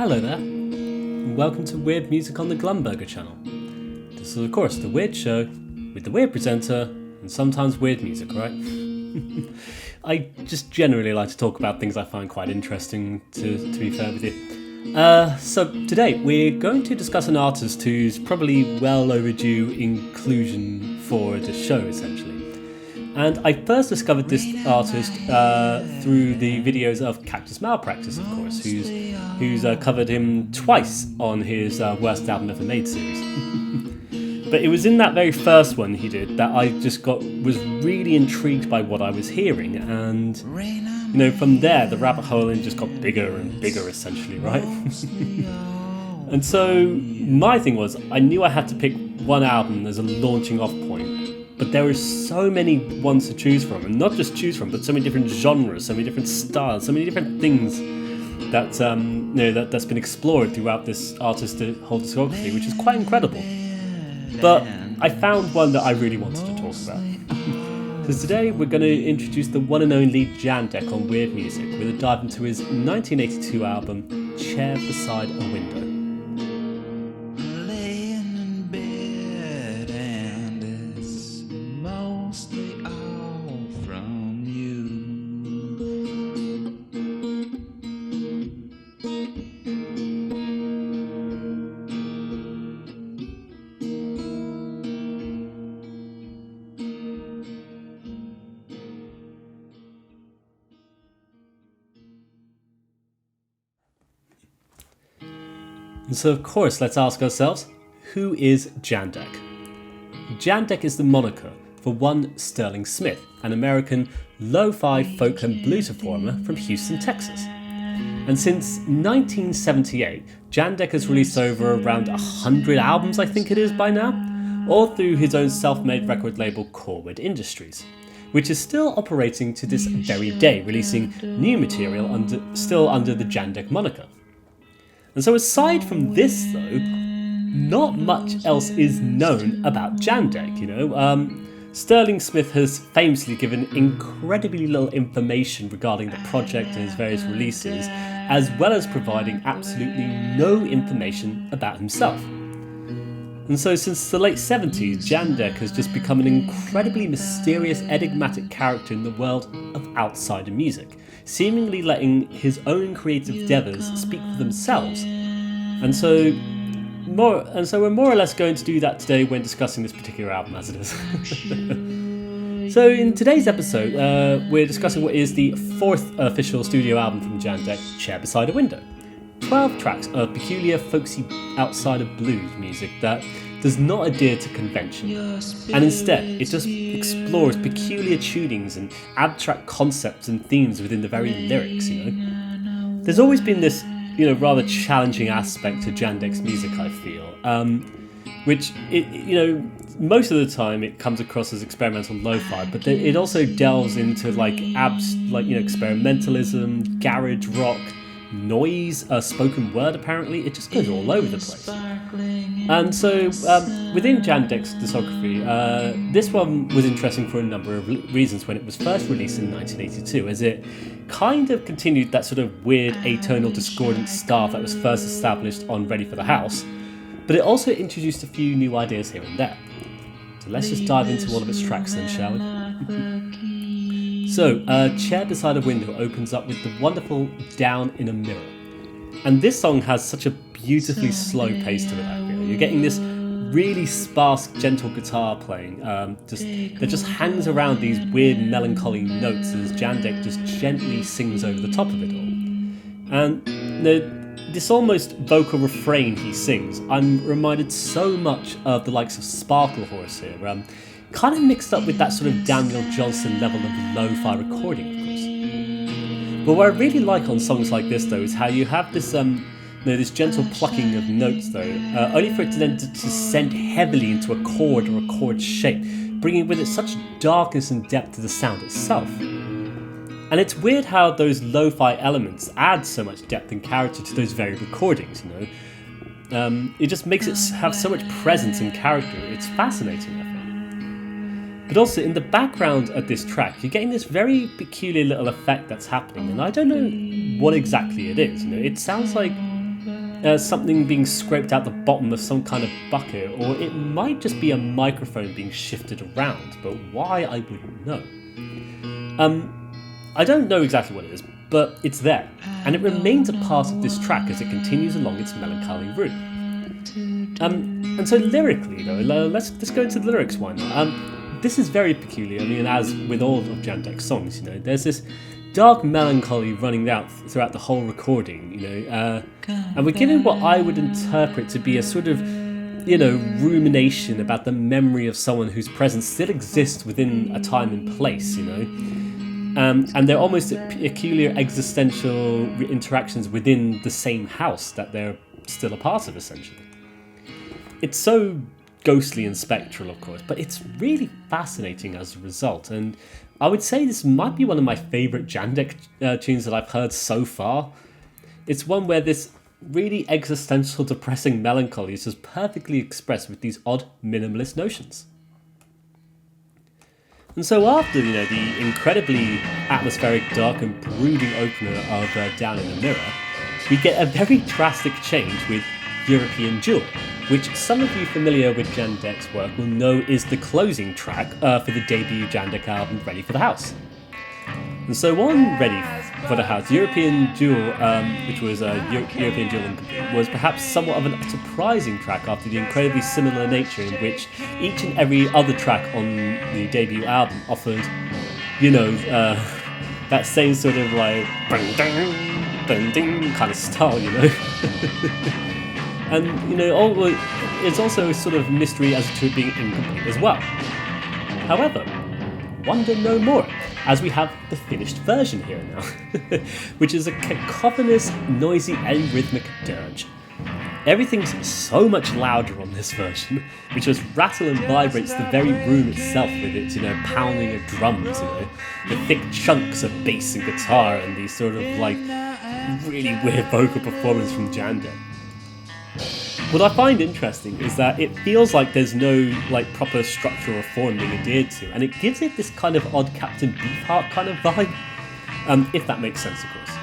Hello there, and welcome to Weird Music on the Glumburger channel. This is of course the Weird Show, with the weird presenter, and sometimes weird music, right? I just generally like to talk about things I find quite interesting, to be fair with you. So today we're going to discuss an artist who's probably well overdue inclusion for the show, essentially. And I first discovered this artist through the videos of Cactus Malpractice, of course, who's covered him twice on his Worst Album Ever Made series. But it was in that very first one he did that I just was really intrigued by what I was hearing, and from there the rabbit hole just got bigger and bigger, essentially, right? And so my thing was, I knew I had to pick one album as a launching off point. But there were so many ones to choose from, and not just choose from, but so many different genres, so many different styles, so many different things that that's been explored throughout this artist's whole discography, which is quite incredible. But I found one that I really wanted to talk about. Because today we're going to introduce the one and only Jandek on Weird Music with a dive into his 1982 album Chair Beside a Window. And so, of course, let's ask ourselves, who is Jandek? Jandek is the moniker for one Sterling Smith, an American lo-fi folk and blues performer from Houston, Texas. And since 1978, Jandek has released over around 100 albums, I think it is by now, all through his own self-made record label Corwood Industries, which is still operating to this very day, releasing new material still under the Jandek moniker. And so aside from this, though, not much else is known about Jandek, Sterling Smith has famously given incredibly little information regarding the project and his various releases, as well as providing absolutely no information about himself. And so since the late 70s, Jandek has just become an incredibly mysterious, enigmatic character in the world of outsider music, seemingly letting his own creative endeavours speak for themselves. And so we're more or less going to do that today when discussing this particular album, as it is. So in today's episode, we're discussing what is the fourth official studio album from Jandek, Chair Beside a Window. 12 tracks of peculiar, folksy, outsider blues music that does not adhere to convention, and instead it just explores peculiar tunings and abstract concepts and themes within the very lyrics. There's always been this rather challenging aspect to Jandek's music, I feel, which most of the time it comes across as experimental lo-fi, but then it also delves into experimentalism, garage rock, noise, spoken word. Apparently it just goes all over the place. And so within Jandek's discography, this one was interesting for a number of reasons when it was first released in 1982, as it kind of continued that sort of weird atonal discordant style that was first established on Ready for the House, but it also introduced a few new ideas here and there. So let's just dive into all of its tracks then, shall we? So, Chair Beside a Window opens up with the wonderful Down in a Mirror. And this song has such a beautifully slow pace to it, I feel. You're getting this really sparse, gentle guitar playing that just hangs around these weird, melancholy notes as Jandek just gently sings over the top of it all. And this almost vocal refrain he sings, I'm reminded so much of the likes of Sparkle Horse here, kind of mixed up with that sort of Daniel Johnston level of lo-fi recording, of course. But what I really like on songs like this, though, is how you have this this gentle plucking of notes, though, only for it to then descend heavily into a chord or a chord shape, bringing with it such darkness and depth to the sound itself. And it's weird how those lo-fi elements add so much depth and character to those very recordings, It just makes it have so much presence and character. It's fascinating, I think. But also in the background of this track, you're getting this very peculiar little effect that's happening, and I don't know what exactly it is. It sounds like something being scraped out the bottom of some kind of bucket, or it might just be a microphone being shifted around, but why I wouldn't know. I don't know exactly what it is, but it's there, and it remains a part of this track as it continues along its melancholy route. And so lyrically, though, let's go into the lyrics. Why not? This is very peculiar. I mean, as with all of Jandek's songs, there's this dark melancholy running out throughout the whole recording, and we're given what I would interpret to be a sort of, rumination about the memory of someone whose presence still exists within a time and place, and they're almost peculiar existential interactions within the same house that they're still a part of, essentially. It's so ghostly and spectral, of course, but it's really fascinating as a result, and I would say this might be one of my favourite Jandek tunes that I've heard so far. It's one where this really existential, depressing melancholy is just perfectly expressed with these odd, minimalist notions. And so after, the incredibly atmospheric, dark and brooding opener of Down in the Mirror, we get a very drastic change with European Jewel, which some of you familiar with Jandek's work will know is the closing track for the debut Jandek album, Ready for the House. And so on Ready for the House, European Jewel, which was European Jewel Incomplete, was perhaps somewhat of a surprising track after the incredibly similar nature in which each and every other track on the debut album offered, that same sort of like bang ding kind of style, And, it's also a sort of mystery as to it being incomplete as well. However, wonder no more, as we have the finished version here now, which is a cacophonous, noisy and rhythmic dirge. Everything's so much louder on this version, which just rattles and vibrates the very room itself with its, pounding of drums, the thick chunks of bass and guitar and these sort of, really weird vocal performance from Jandek. What I find interesting is that it feels like there's no proper structure or form being adhered to, and it gives it this kind of odd Captain Beefheart kind of vibe, if that makes sense, of course.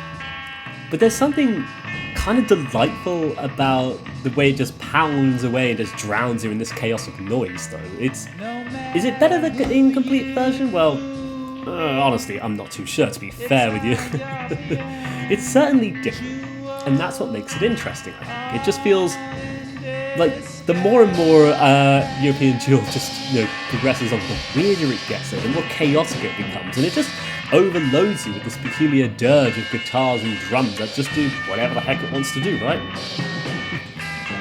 But there's something kind of delightful about the way it just pounds away and just drowns you in this chaotic noise, though. Is it better than the incomplete version? Well, honestly, I'm not too sure, to be fair with you. It's certainly different, and that's what makes it interesting, I think. It just feels like the more and more European Jewel just progresses on, the weirder it gets, the more chaotic it becomes, and it just overloads you with this peculiar dirge of guitars and drums that just do whatever the heck it wants to do, right?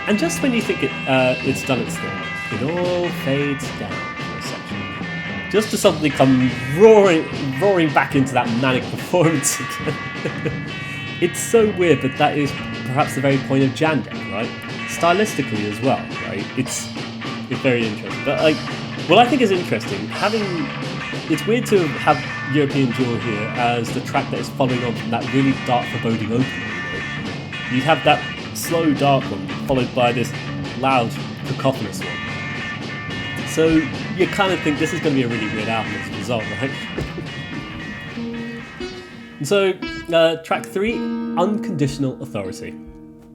And just when you think it's done its thing, it all fades down for a section, just to suddenly come roaring back into that manic performance again. It's so weird, but that is perhaps the very point of Jandek, right? Stylistically as well, right? It's very interesting. But what I think is interesting, it's weird to have European Jewel here as the track that is following on from that really dark, foreboding opening. You have that slow, dark one followed by this loud, cacophonous one. So you kind of think this is going to be a really weird album as a result, right? And so track 3, Unconditional Authority.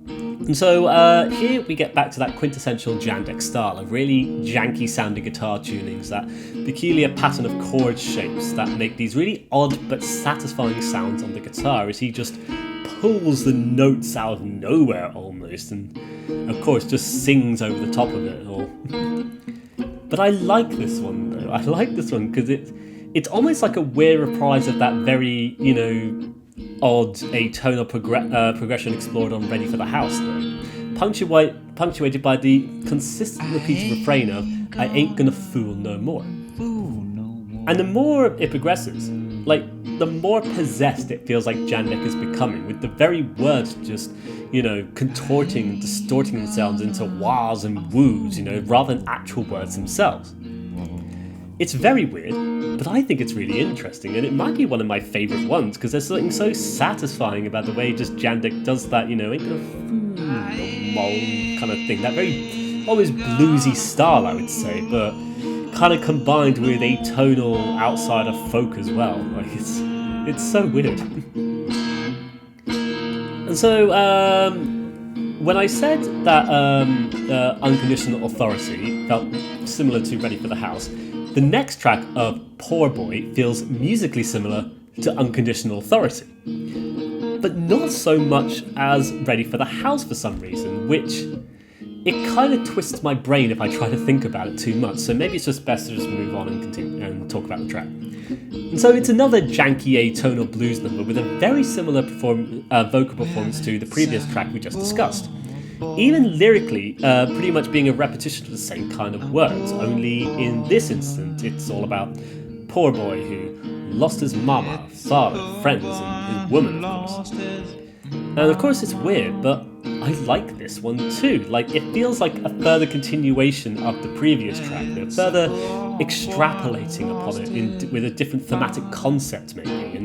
And so here we get back to that quintessential Jandek style of really janky sounding guitar tunings, that peculiar pattern of chord shapes that make these really odd but satisfying sounds on the guitar as he just pulls the notes out of nowhere almost, and of course just sings over the top of it all. But I like this one though. I like this one because it's almost like a weird reprise of that very, odd atonal progression explored on Ready for the House, though, punctuated by the consistent repeated refrain of "I ain't gonna fool no more." And the more it progresses, the more possessed it feels like Jandek is becoming, with the very words just, contorting and distorting themselves into wahs and woos, rather than actual words themselves. It's very weird, but I think it's really interesting, and it might be one of my favourite ones, because there's something so satisfying about the way just Jandek does that, ain't gonna fool no more kind of thing. That very, almost bluesy style, I would say, but kind of combined with atonal outside of folk as well. It's so weird. And so, when I said that Unconditional Authority felt similar to Ready for the House, the next track of Poor Boy feels musically similar to Unconditional Authority, but not so much as Ready for the House for some reason, which it kind of twists my brain if I try to think about it too much, so maybe it's just best to just move on and continue and talk about the track. And so it's another janky atonal blues number with a very similar vocal performance to the previous track we just discussed. Even lyrically, pretty much being a repetition of the same kind of words, only in this instance it's all about poor boy who lost his mama, father, friends, and his woman, of course. And of course it's weird, but I like this one too. Like, it feels like a further continuation of the previous track, further extrapolating upon it with a different thematic concept maybe.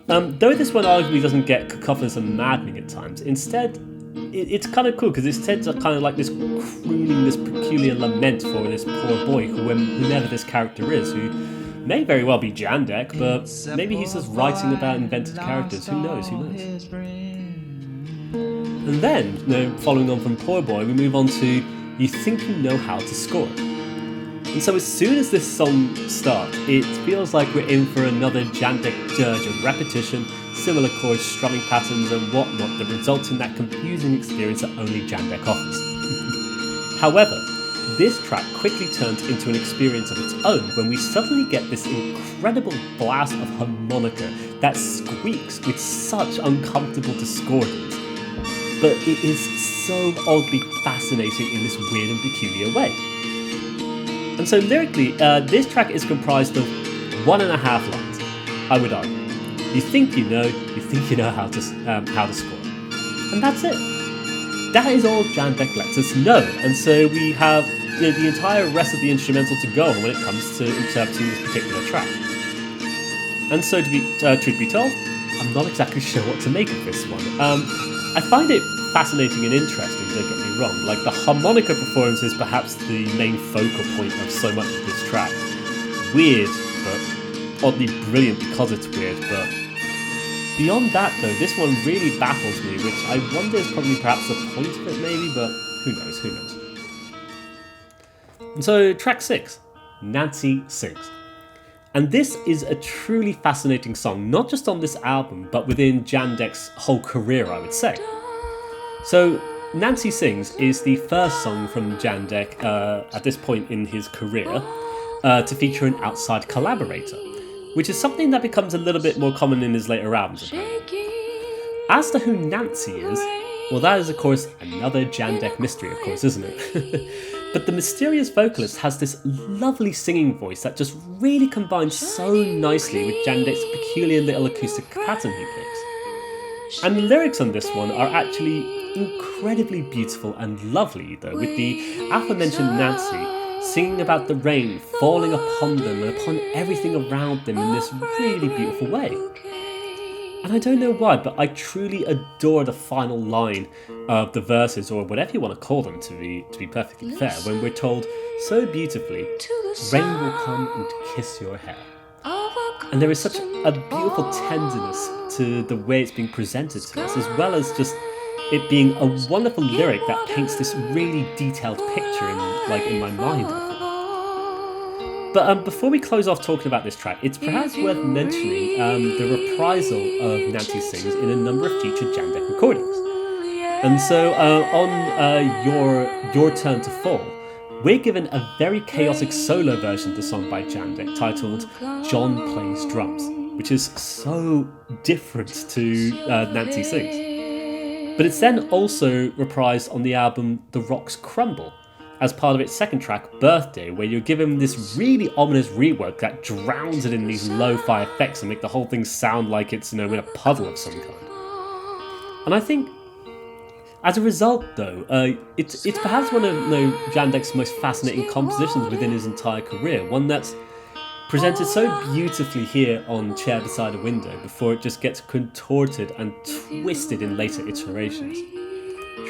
And though this one arguably doesn't get cacophonous and maddening at times, instead it's kind of cool because instead it's kind of like this crooning, this peculiar lament for this poor boy, whomever this character is, who may very well be Jandek, but maybe he's just writing about invented characters. Who knows? And then, following on from Poor Boy, we move on to You Think You Know How to Score. And so as soon as this song starts, it feels like we're in for another Jandek dirge of repetition, similar chords, strumming patterns and whatnot that results in that confusing experience that only Jandek offers. However, this track quickly turns into an experience of its own when we suddenly get this incredible blast of harmonica that squeaks with such uncomfortable discordance. But it is so oddly fascinating in this weird and peculiar way. And so lyrically, this track is comprised of 1.5 lines, I would argue. You think you know how to score. And that's it. That is all Jandek lets us know. And so we have the entire rest of the instrumental to go on when it comes to interpreting this particular track. And so truth be told, I'm not exactly sure what to make of this one. I find it fascinating and interesting, don't get me wrong. Like, the harmonica performance is perhaps the main focal point of so much of this track. Weird, but oddly brilliant because it's weird, but beyond that though, this one really baffles me, which I wonder is probably perhaps the point of it maybe, but who knows. And so track 6, Nancy Sings. And this is a truly fascinating song, not just on this album, but within Jandek's whole career, I would say. So, Nancy Sings is the first song from Jandek at this point in his career to feature an outside collaborator, which is something that becomes a little bit more common in his later albums. As to who Nancy is, well, that is of course another Jandek mystery, of course, isn't it? But the mysterious vocalist has this lovely singing voice that just really combines so nicely with Jandek's peculiar little acoustic pattern he picks. And the lyrics on this one are actually incredibly beautiful and lovely, though, with the aforementioned Nancy singing about the rain falling upon them and upon everything around them in this really beautiful way. And I don't know why, but I truly adore the final line of the verses, or whatever you want to call them, to be perfectly fair, when we're told so beautifully, rain will come and kiss your hair. And there is such a beautiful tenderness to the way it's being presented to us, as well as just it being a wonderful lyric that paints this really detailed picture in my mind of it. But before we close off talking about this track, it's perhaps worth mentioning the reprisal of Nancy Sings in a number of future Jandek recordings. And so on Your Turn to Fall, we're given a very chaotic solo version of the song by Jandek titled John Plays Drums, which is so different to Nancy Sings. But it's then also reprised on the album The Rocks Crumble, as part of its second track, Birthday, where you're given this really ominous rework that drowns it in these lo-fi effects and make the whole thing sound like it's, in a puddle of some kind. And I think, as a result, though, it's perhaps one of Jandek's most fascinating compositions within his entire career, one that's presented so beautifully here on Chair Beside a Window before it just gets contorted and twisted in later iterations.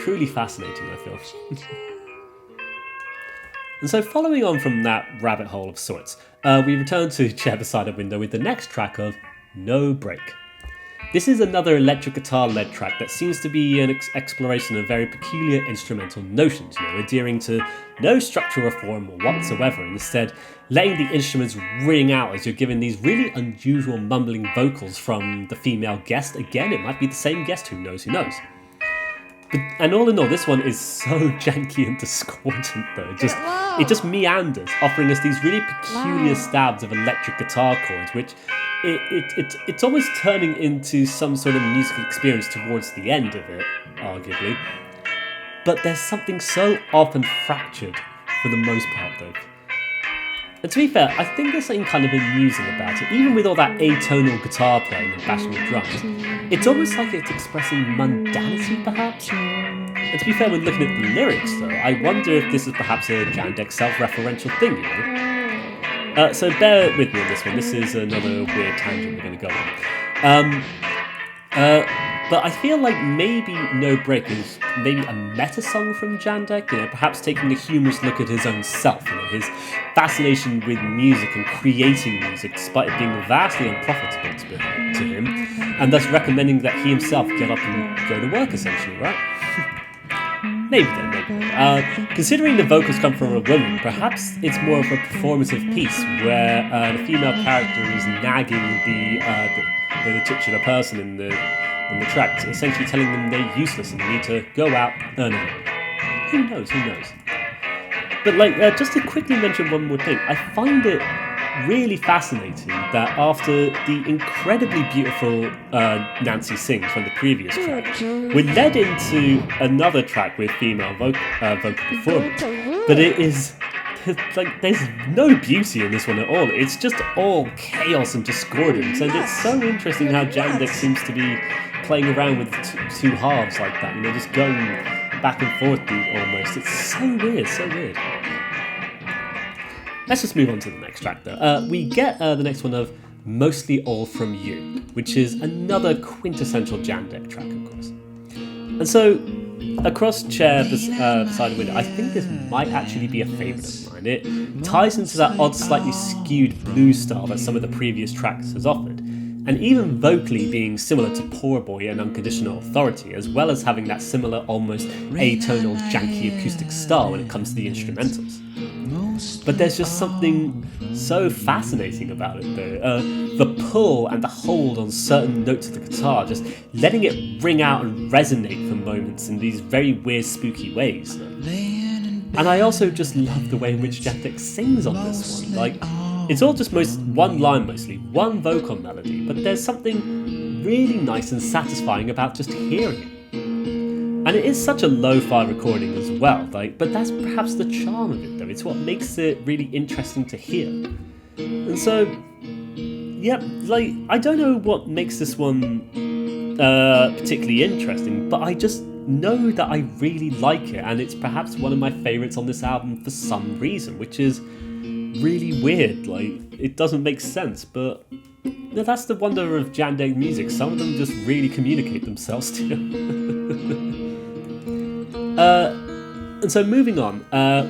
Truly fascinating, I feel. And so following on from that rabbit hole of sorts, we return to Chair Beside a Window with the next track of No Break. This is another electric guitar-led track that seems to be an exploration of very peculiar instrumental notions, adhering to no structural form whatsoever, and instead letting the instruments ring out as you're given these really unusual mumbling vocals from the female guest. Again, it might be the same guest, who knows. And all in all, this one is so janky and discordant, though. It just meanders, offering us these really peculiar stabs of electric guitar chords, which it's almost turning into some sort of musical experience towards the end of it, arguably. But there's something so often fractured for the most part, though. And to be fair, I think there's something kind of amusing about it. Even with all that atonal guitar playing and bashing the drums, it's almost like it's expressing mundanity, perhaps? And to be fair, when looking at the lyrics, though, I wonder if this is perhaps a Jandek self-referential thing, So bear with me on this one. This is another weird tangent we're going to go on. But I feel like maybe No Break is maybe a meta song from Jandek, perhaps taking a humorous look at his own self, his fascination with music and creating music despite it being vastly unprofitable to him, and thus recommending that he himself get up and go to work, essentially, right? Maybe then. Considering the vocals come from a woman, perhaps it's more of a performative piece where the female character is nagging the titular person in the track, essentially telling them they're useless and they need to go out earn a living. Who knows? But just to quickly mention one more thing, I find it really fascinating that after the incredibly beautiful Nancy sings from the previous track, we're led into another track with female vocal performance, but it is there's no beauty in this one at all. It's just all chaos and discordance, and it's so interesting how Jandek seems to be playing around with two halves like that, just going back and forth almost. It's so weird. Let's just move on to the next track, though. We get the next one of Mostly All From You, which is another quintessential Jandek track, of course. And so, across Chair beside the window, I think this might actually be a favourite of mine. It ties into that odd, slightly skewed blues style that some of the previous tracks has offered, and even vocally being similar to Poor Boy and Unconditional Authority, as well as having that similar, almost atonal, janky acoustic style when it comes to the instrumentals. But there's just something so fascinating about it, though. The pull and the hold on certain notes of the guitar, just letting it ring out and resonate for moments in these very weird, spooky ways. And I also just love the way in which Jandek sings on this one. It's all just one line mostly, one vocal melody, but there's something really nice and satisfying about just hearing it. And it is such a lo-fi recording as well, but that's perhaps the charm of it, though. It's what makes it really interesting to hear. And so, I don't know what makes this one particularly interesting, but I just know that I really like it, and it's perhaps one of my favourites on this album for some reason, which is really weird. It doesn't make sense, but that's the wonder of Jandek music. Some of them just really communicate themselves to you. And so moving on,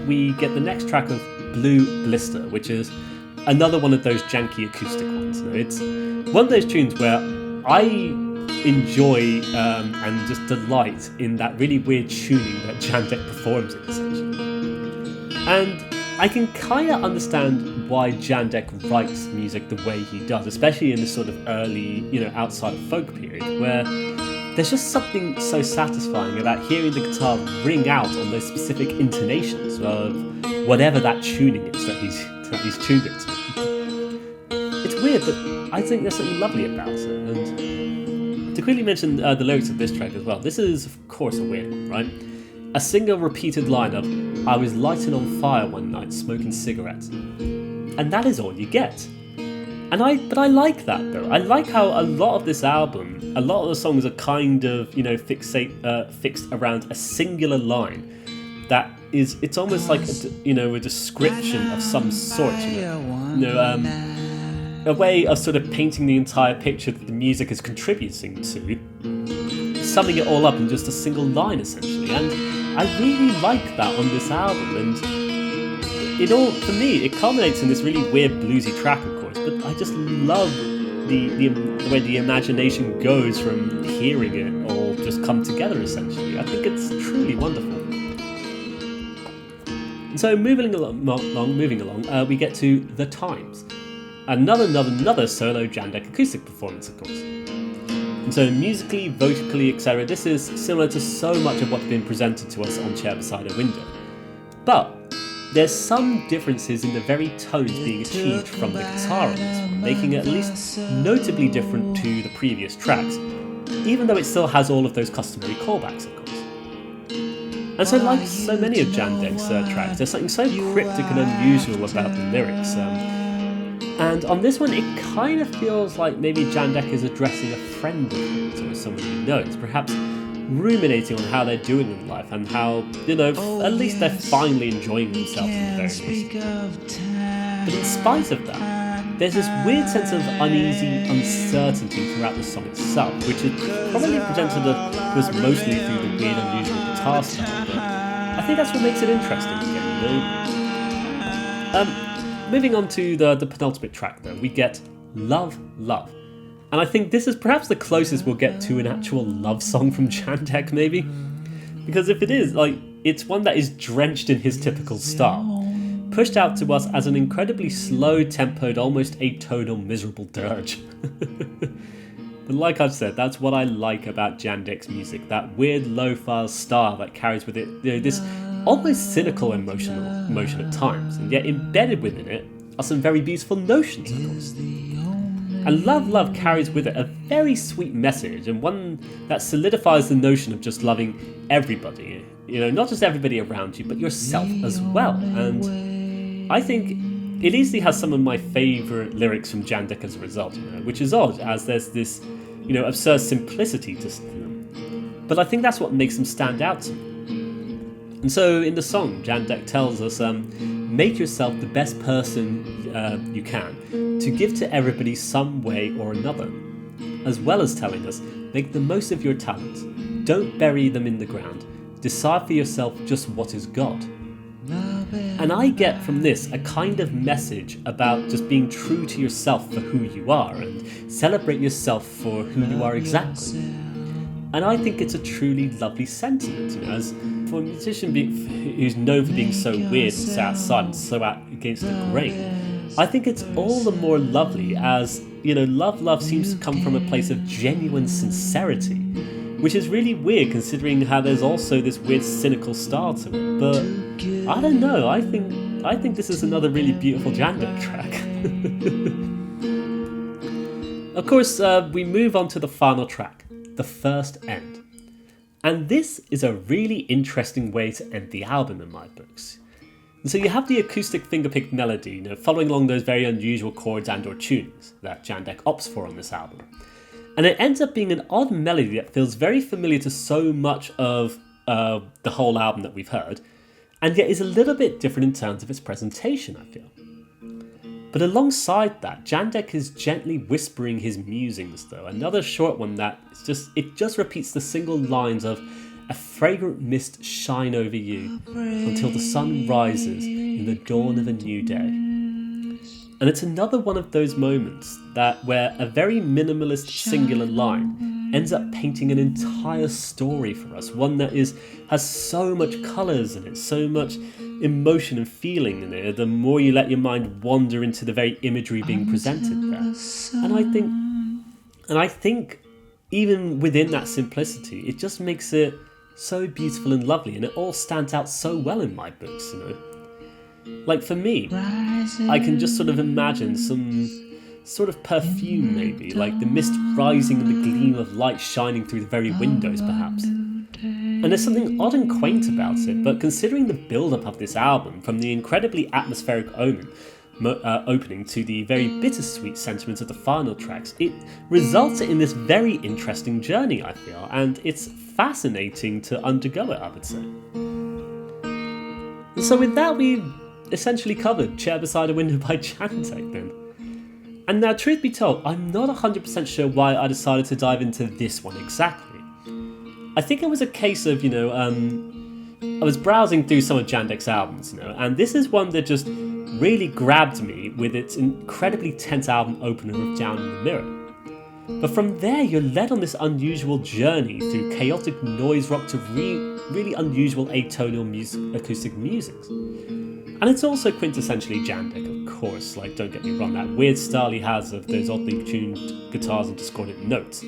we get the next track of Blue Blister, which is another one of those janky acoustic ones. It's one of those tunes where I enjoy and just delight in that really weird tuning that Jandek performs in, essentially. And I can kind of understand why Jandek writes music the way he does, especially in this sort of early, outside of folk period, where there's just something so satisfying about hearing the guitar ring out on those specific intonations of whatever that tuning is that he's tuned it to. It's weird, but I think there's something lovely about it. And to quickly mention the lyrics of this track as well, this is, of course, a weird one, right? A single repeated line of, I was lighting on fire one night, smoking cigarettes. And that is all you get. But I like that, though. I like how a lot of this album, a lot of the songs are kind of, fixed around a singular line that is, it's almost like, a description of some sort, a way of sort of painting the entire picture that the music is contributing to, summing it all up in just a single line, essentially. And I really like that on this album, and for me, it culminates in this really weird bluesy track, of course, but I just love the way the imagination goes from hearing it all just come together, essentially. I think it's truly wonderful. And so moving along, we get to The Times. Another solo Jandek acoustic performance, of course. And so musically, vocally, etc., this is similar to so much of what's been presented to us on Chair Beside a Window. But there's some differences in the very tones being achieved from the guitar on this one, making it at least notably different to the previous tracks, even though it still has all of those customary callbacks, of course. And so like so many of Jandek's tracks, there's something so cryptic and unusual about the lyrics. And on this one, it kind of feels like maybe Jandek is addressing a friend of his or someone he knows, perhaps ruminating on how they're doing in life and how, at least they're finally enjoying themselves in the very least. But in spite of that, there's this weird sense of uneasy uncertainty throughout the song itself, which is probably presented to us mostly through the weird, unusual guitar style, but I think that's what makes it interesting again, Moving on to the penultimate track, though, we get Love, Love. And I think this is perhaps the closest we'll get to an actual love song from Jandek, maybe. Because if it is, it's one that is drenched in his typical style, pushed out to us as an incredibly slow-tempoed, almost atonal, miserable dirge. But like I've said, that's what I like about Jandek's music, that weird lo-fi style that carries with it this almost cynical emotion at times, and yet embedded within it are some very beautiful notions, of course. And Love, Love carries with it a very sweet message, and one that solidifies the notion of just loving everybody, not just everybody around you, but yourself as well. And I think it easily has some of my favourite lyrics from Jandek as a result, which is odd, as there's this, absurd simplicity to them. But I think that's what makes them stand out to me. And so in the song, Jandek tells us, make yourself the best person you can, to give to everybody some way or another. As well as telling us, make the most of your talents, don't bury them in the ground, decide for yourself just what is God. And I get from this a kind of message about just being true to yourself for who you are, and celebrate yourself for who you are exactly. And I think it's a truly lovely sentiment, as for a musician who's known for being so weird and so outside and so out against the grain, I think it's all the more lovely as, Love, Love seems to come from a place of genuine sincerity, which is really weird considering how there's also this weird cynical style to it. But I don't know, I think this is another really beautiful Jandek track. Of course, we move on to the final track, The First End. And this is a really interesting way to end the album in my books. And so you have the acoustic fingerpicked melody, following along those very unusual chords and or tunings that Jandek opts for on this album. And it ends up being an odd melody that feels very familiar to so much of the whole album that we've heard, and yet is a little bit different in terms of its presentation, I feel. But alongside that, Jandek is gently whispering his musings, though. Another short one that it just repeats the single lines of "A fragrant mist shine over you until the sun rises in the dawn of a new day." And it's another one of those moments where a very minimalist singular line ends up painting an entire story for us, one that has so much colours in it, so much emotion and feeling in it, the more you let your mind wander into the very imagery being presented there. And I think even within that simplicity, it just makes it so beautiful and lovely, and it all stands out so well in my books, Like for me, I can just sort of imagine some sort of perfume maybe, like the mist rising and the gleam of light shining through the very windows perhaps. And there's something odd and quaint about it, but considering the build-up of this album, from the incredibly atmospheric opening to the very bittersweet sentiments of the final tracks, it results in this very interesting journey, I feel, and it's fascinating to undergo it, I would say. And so with that, we've essentially covered Chair Beside a Window by Jandek then. And now, truth be told, I'm not 100% sure why I decided to dive into this one exactly. I think it was a case of, I was browsing through some of Jandek's albums, and this is one that just really grabbed me with its incredibly tense album opener of Down in the Mirror. But from there, you're led on this unusual journey through chaotic noise rock to really unusual atonal acoustic music. And it's also quintessentially Jandek, of course, like, don't get me wrong, that weird style he has of those oddly tuned guitars and discordant notes.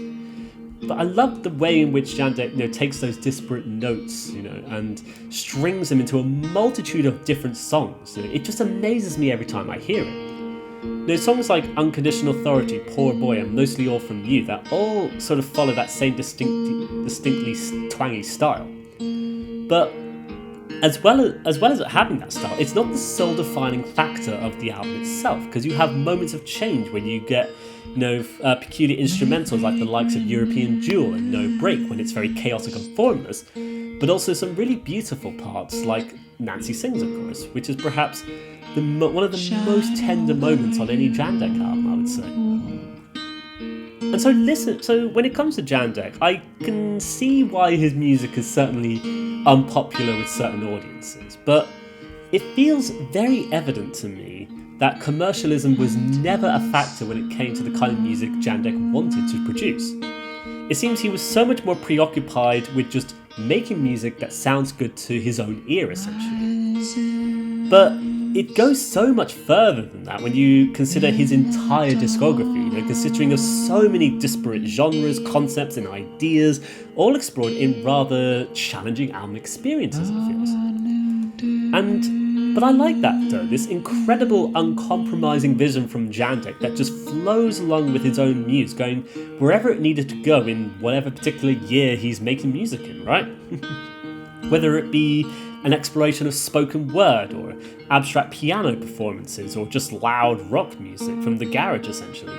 But I love the way in which Jandek, takes those disparate notes, and strings them into a multitude of different songs. It just amazes me every time I hear it. Songs like Unconditional Authority, Poor Boy, and Mostly All From You, that all sort of follow that same distinctly twangy style. But as well as it having that style, it's not the sole defining factor of the album itself, because you have moments of change when you get peculiar instrumentals like the likes of European Jewel and No Break, when it's very chaotic and formless, but also some really beautiful parts like Nancy Sings, of course, which is perhaps one of the most tender moments on any Jandek album, I would say. And so when it comes to Jandek, I can see why his music is certainly unpopular with certain audiences, but it feels very evident to me that commercialism was never a factor when it came to the kind of music Jandek wanted to produce. It seems he was so much more preoccupied with just making music that sounds good to his own ear, essentially. But it goes so much further than that when you consider his entire discography, considering of so many disparate genres, concepts and ideas, all explored in rather challenging album experiences, it feels. But I like that though, this incredible uncompromising vision from Jandek that just flows along with his own muse, going wherever it needed to go in whatever particular year he's making music in, right? Whether it be an exploration of spoken word, or abstract piano performances, or just loud rock music from the garage, essentially.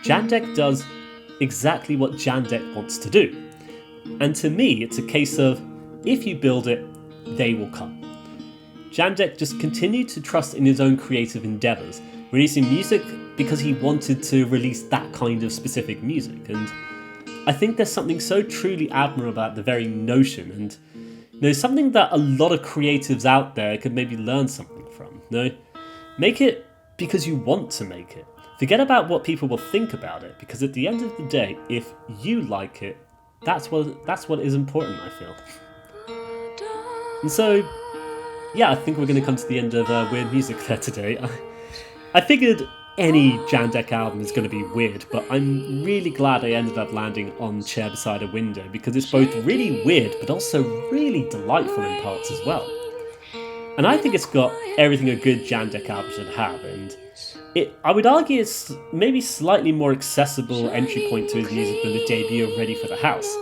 Jandek does exactly what Jandek wants to do. And to me, it's a case of, if you build it, they will come. Jandek just continued to trust in his own creative endeavours, releasing music because he wanted to release that kind of specific music. And I think there's something so truly admirable about the very notion, and something that a lot of creatives out there could maybe learn something from. Make it because you want to make it. Forget about what people will think about it, because at the end of the day, if you like it, that's what is important, I feel. And so, yeah, I think we're going to come to the end of Weird Music there today. I figured any Jandek album is going to be weird, but I'm really glad I ended up landing on Chair Beside a Window, because it's both really weird but also really delightful in parts as well. And I think it's got everything a good Jandek album should have, and I would argue it's maybe slightly more accessible entry point to his music than the debut of Ready for the House,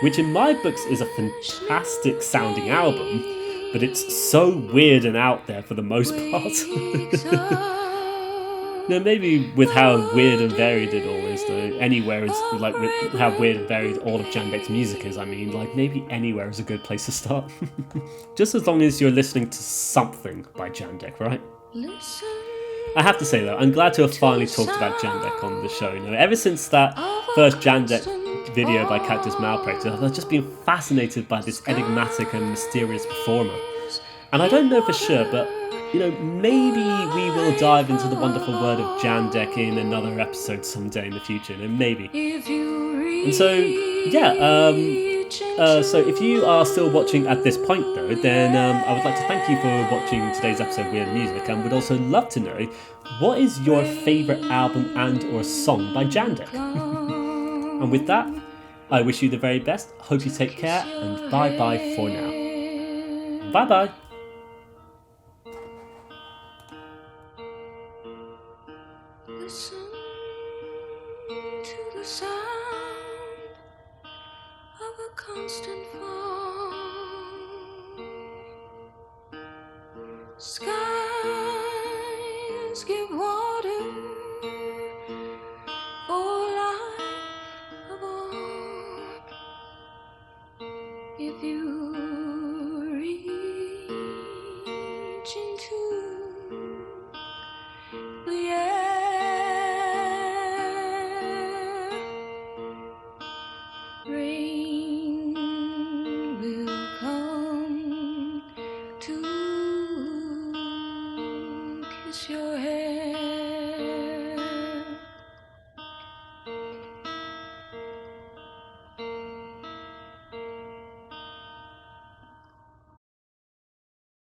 which in my books is a fantastic sounding album, but it's so weird and out there for the most part. Maybe with how weird and varied it all is, though. Anywhere is, like, with how weird and varied all of Jandek's music is, maybe anywhere is a good place to start. Just as long as you're listening to something by Jandek, right? I have to say, though, I'm glad to have finally talked about Jandek on the show. Ever since that first Jandek video by Cactus Malpractice, I've just been fascinated by this enigmatic and mysterious performer. And I don't know for sure, but maybe we will dive into the wonderful world of Jandek in another episode someday in the future, maybe. And so, yeah, so if you are still watching at this point, though, then I would like to thank you for watching today's episode of Weird Music, and would also love to know, what is your favourite album and or song by Jandek? And with that, I wish you the very best, hope you take care, and bye-bye for now. Bye-bye! Listen to the sound of a constant fall. Skies give water for life of all. If you reach into the air, rain will come to kiss your hair.